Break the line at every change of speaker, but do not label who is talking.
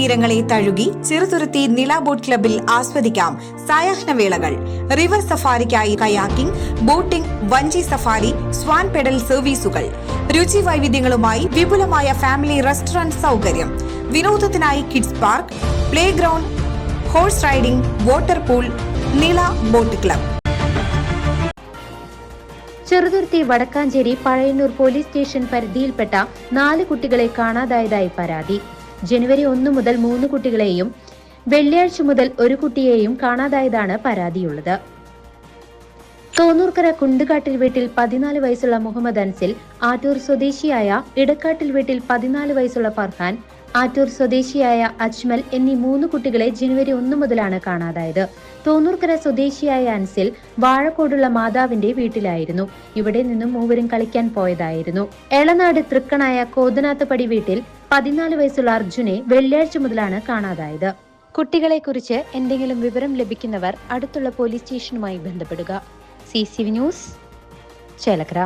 തീരങ്ങളെ തഴുകി ചെറുതുരുത്തി നില ബോട്ട് ക്ലബിൽ ആസ്വദിക്കാം സായാഹ്നവേളകൾ. റിവർ സഫാരിക്കായി കയാക്കിംഗ്, ബോട്ടിംഗ്, വഞ്ചി സഫാരി, സ്വാൻ പെഡൽ സർവീസുകൾ. രുചി വൈവിധ്യങ്ങളുമായി വിപുലമായ ഫാമിലി റെസ്റ്റോറന്റ് സൗകര്യം. വിനോദത്തിനായി kids park, playground, horse riding, water pool. Nila boat club.
Cheruthuruthy Vadakkanchery Pazhayannur police station പരിധിയിൽപ്പെട്ട 4 കുട്ടികളെ കാണാതായതായി പരാതി. ജനുവരി 1 മുതൽ 3 കുട്ടികളെയും വെള്ളിയാഴ്ച മുതൽ 1 കുട്ടിയെയും കാണാതായതാണ് പരാതിയുള്ളത്. തോന്നൂർക്കര കുണ്ടുകാട്ടിൽ വീട്ടിൽ 14 വയസ്സുള്ള മുഹമ്മദ് അൻസിൽ, ആറ്റൂർ സ്വദേശിയായ ഇടക്കാട്ടിൽ വീട്ടിൽ 14 വയസ്സുള്ള ഫർഹാൻ, ആറ്റൂർ സ്വദേശിയായ അജ്മൽ എന്നീ 3 കുട്ടികളെ ജനുവരി 1 മുതലാണ് കാണാതായത്. തോന്നൂർക്കര സ്വദേശിയായ അൻസിൽ വാഴക്കോടുള്ള മാതാവിന്റെ വീട്ടിലായിരുന്നു. ഇവിടെ നിന്നും മൂവരും കളിക്കാൻ പോയതായിരുന്നു. എളനാട് തൃക്കണായ കോതനാത്തപ്പടി വീട്ടിൽ 14 വയസ്സുള്ള അർജുനെ വെള്ളിയാഴ്ച മുതലാണ് കാണാതായത്. കുട്ടികളെക്കുറിച്ച് എന്തെങ്കിലും വിവരം ലഭിക്കുന്നവർ അടുത്തുള്ള പോലീസ് സ്റ്റേഷനുമായി ബന്ധപ്പെടുക. CCV news, Chelakkara.